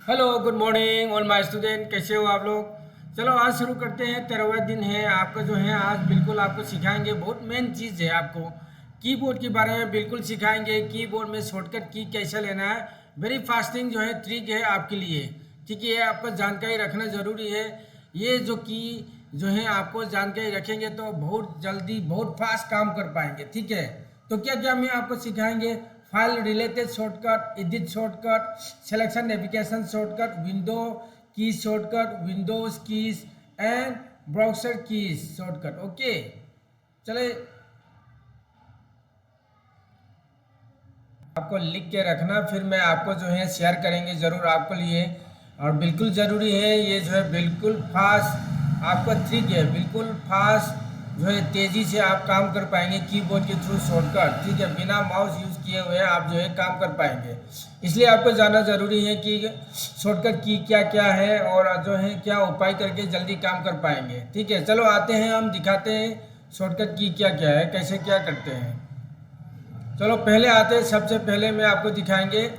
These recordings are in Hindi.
Hello good morning all my student, कैसे हो आप लोग। चलो आज शुरू करते हैं। 13वां दिन है आपका जो है। आज बिल्कुल आपको सिखाएंगे, बहुत मेन चीज़ है, आपको कीबोर्ड के बारे में बिल्कुल सिखाएंगे। कीबोर्ड में शॉर्टकट की कैसे लेना है, वेरी फास्टिंग जो है ट्रिक है आपके लिए। ठीक है, ये आपको जानकारी रखना ज़रूरी है। ये जो की जो है आपको जानकारी रखेंगे तो बहुत जल्दी बहुत फास्ट काम कर पाएंगे। ठीक है, तो क्या क्या मैं आपको सिखाएंगे। File related shortcut, edit shortcut, selection navigation shortcut, window key shortcut, windows keys and browser keys shortcut. Okay, चले आपको लिख के रखना, फिर मैं आपको जो है शेयर करेंगे ज़रूर आपके लिए। और बिल्कुल ज़रूरी है ये जो है, बिल्कुल फास्ट आपका ट्रिक है, बिल्कुल फास्ट जो है तेज़ी से आप काम कर पाएंगे कीबोर्ड के थ्रू शॉर्टकट। ठीक है, बिना माउस यूज़ किए हुए आप जो है काम कर पाएंगे। इसलिए आपको जानना ज़रूरी है कि शॉर्टकट की क्या क्या है और जो है क्या उपाय करके जल्दी काम कर पाएंगे। ठीक है, चलो आते हैं, हम दिखाते हैं शॉर्टकट की क्या क्या है, कैसे क्या करते हैं। चलो पहले आते हैं, सबसे पहले मैं आपको दिखाएंगे।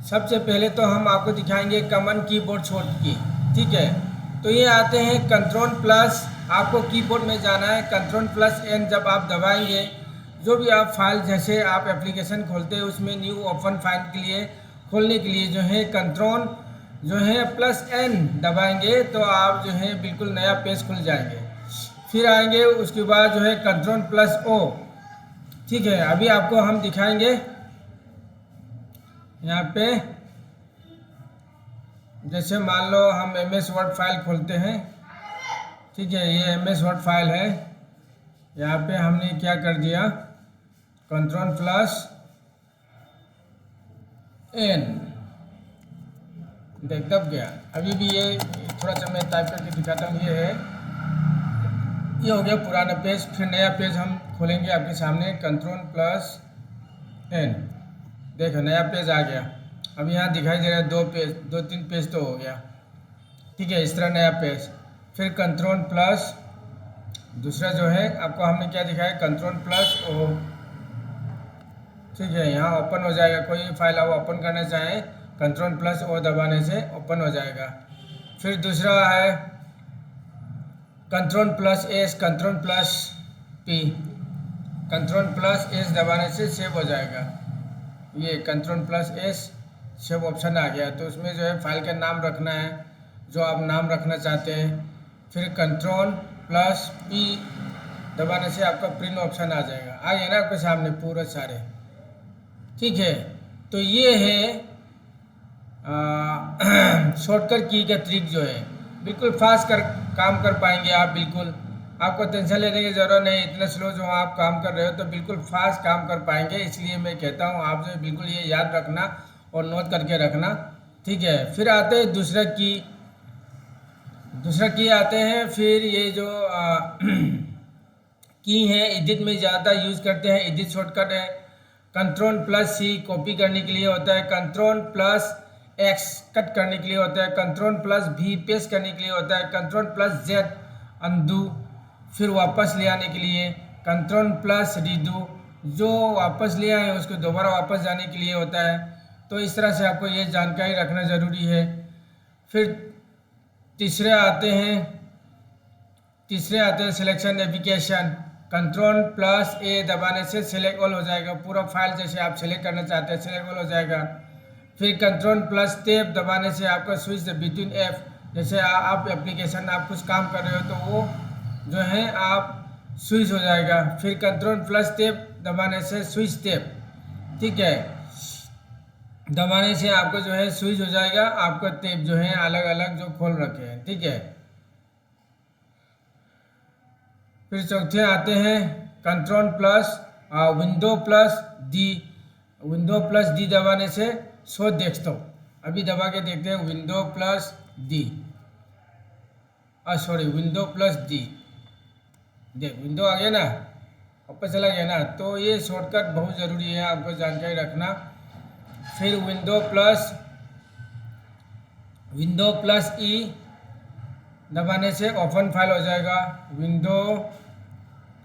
सबसे पहले तो हम आपको दिखाएंगे कॉमन कीबोर्ड शॉर्टकट की। ठीक है, तो ये आते हैं कंट्रोल प्लस, आपको कीबोर्ड में जाना है कंट्रोल प्लस एन। जब आप दबाएंगे, जो भी आप फाइल जैसे आप एप्लीकेशन खोलते हैं उसमें न्यू ओपन फाइल के लिए खोलने के लिए जो है कंट्रोल जो है प्लस एन दबाएंगे तो आप जो है बिल्कुल नया पेज खुल जाएंगे। फिर आएंगे उसके बाद जो है कंट्रोल प्लस ओ। ठीक है, अभी आपको हम दिखाएंगे यहाँ पे। जैसे मान लो हम MS वर्ड फाइल खोलते हैं। ठीक है, ये MS वर्ड फाइल है। यहाँ पे हमने क्या कर दिया, कंट्रोल प्लस एन, देख दब गया। अभी भी ये थोड़ा सा मैं टाइप करके दिखाता हूँ। ये है, ये हो गया पुराना पेज। फिर नया पेज हम खोलेंगे आपके सामने, कंट्रोल प्लस एन। देखो नया पेज आ गया। अब यहाँ दिखाई दे रहा है दो पेज, दो तीन पेज तो हो गया। ठीक है, इस तरह नया पेज। फिर कंट्रोल प्लस दूसरा जो है आपको हमने क्या दिखाया, कंट्रोल प्लस ओ। ठीक है, यहाँ ओपन हो जाएगा। कोई फाइल आप ओपन करना चाहें कंट्रोल प्लस ओ दबाने से ओपन हो जाएगा। फिर दूसरा है control plus S, control plus P, control plus S दबाने से सेव हो जाएगा। ये control plus S save option आ गया, तो उसमें जो है फाइल का नाम रखना है जो आप नाम रखना चाहते हैं। फिर कंट्रोल प्लस पी दबाने से आपका प्रिंट ऑप्शन आ जाएगा। आ गया ना आपके सामने पूरे सारे। ठीक है, तो ये है शॉर्टकट की का ट्रिक जो है, बिल्कुल फास्ट काम कर पाएंगे आप। बिल्कुल आपको टेंशन लेने की ज़रूरत नहीं, इतना स्लो जो आप काम कर रहे हो तो बिल्कुल फास्ट काम कर पाएंगे। इसलिए मैं कहता हूँ आप जो बिल्कुल ये याद रखना और नोट करके रखना। ठीक है, फिर आते हैं दूसरा की आते हैं। फिर ये जो की है एडिट में ज़्यादा यूज़ करते हैं, एडिट शॉर्टकट है। कंट्रोल प्लस सी कॉपी करने के लिए होता है, कंट्रोल प्लस एक्स कट करने के लिए होता है, कंट्रोल प्लस भी पेस्ट करने के लिए होता है, कंट्रोल प्लस जेड अनडू फिर वापस ले आने के लिए, कंट्रोल प्लस रीडू जो वापस ले आए उसको दोबारा वापस जाने के लिए होता है। तो इस तरह से आपको ये जानकारी रखना ज़रूरी है। फिर तीसरे आते हैं सिलेक्शन नेविगेशन, कंट्रोल प्लस ए दबाने से सिलेक्ट ऑल हो जाएगा। पूरा फाइल जैसे आप सिलेक्ट करना चाहते हैं सिलेक्ट ऑल हो जाएगा। फिर कंट्रोल प्लस टैब दबाने से आपका स्विच बिटवीन एफ, जैसे आप एप्लीकेशन आप कुछ काम कर रहे हो तो वो जो है आप स्विच हो जाएगा। फिर कंट्रोल प्लस टैब दबाने से स्विच टैब, ठीक है, दबाने से आपको जो है स्विच हो जाएगा। आपका टैब जो है अलग अलग जो खोल रखे हैं। ठीक है, फिर चौथे आते हैं control plus window plus D, window plus D दबाने से शो डेस्कटॉप। अभी दबा के देखते हैं window plus D, sorry window plus D, देख विंडो आ गया ना, वापस चला गया ना। तो ये शॉर्टकट बहुत ज़रूरी है, आपको जानकारी रखना। फिर विंडो प्लस ई दबाने से ओपन फाइल हो जाएगा। विंडो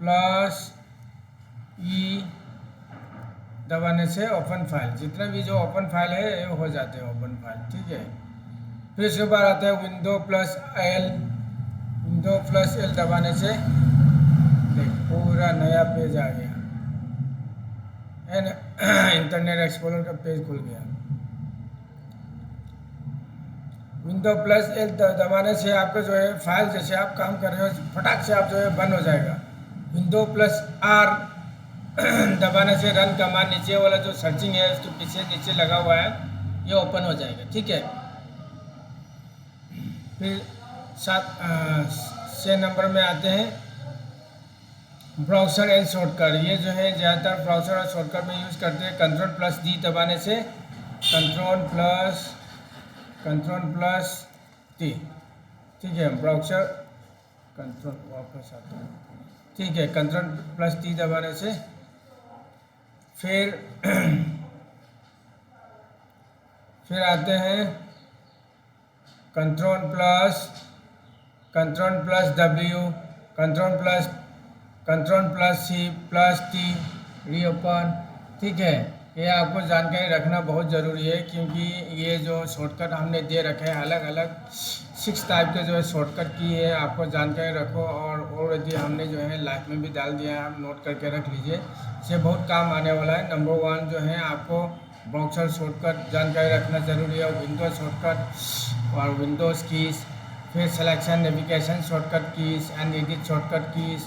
प्लस ई दबाने से ओपन फाइल, जितने भी जो ओपन फाइल है ये हो जाते हैं ओपन फाइल, ठीक है। फिर इसके बाद आता है विंडो प्लस एल दबाने से देख पूरा नया पेज आ गया है, इंटरनेट एक्सप्लोरर का पेज खुल गया। विंडो प्लस एल दबाने से आपका जो है फाइल जैसे आप काम कर रहे हो फटाक से आप जो है बंद हो जाएगा। विंडो प्लस आर दबाने से रन कमांड नीचे वाला जो सर्चिंग है उसके पीछे नीचे लगा हुआ है ये ओपन हो जाएगा, ठीक है। फिर 6 नंबर में आते हैं ब्राउज़र एंड शॉर्टकट। ये जो है ज़्यादातर ब्राउज़र और शॉर्टकट में यूज़ करते हैं। कंट्रोल प्लस डी दबाने से कंट्रोल प्लस टी, ठीक है। ब्राउज़र कंट्रोल वापस आता है, ठीक है। कंट्रोल प्लस टी दबाने से फिर आते हैं control plus W, control plus C plus T reopen, ठीक है। ये आपको जानकारी रखना बहुत ज़रूरी है क्योंकि ये जो शॉर्टकट हमने दे रखे हैं अलग अलग 6 टाइप के जो है शॉर्टकट की है, आपको जानकारी रखो। और यदि हमने जो है लाइव में भी डाल दिया है, आप नोट करके रख लीजिए, इससे बहुत काम आने वाला है। नंबर 1 जो है आपको ब्राउज़र शॉर्टकट जानकारी रखना ज़रूरी है, विंडोज शॉर्टकट और विंडोज़ कीज़, फिर selection navigation shortcut keys and edit shortcut keys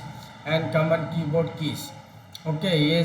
and common keyboard keys, okay. ये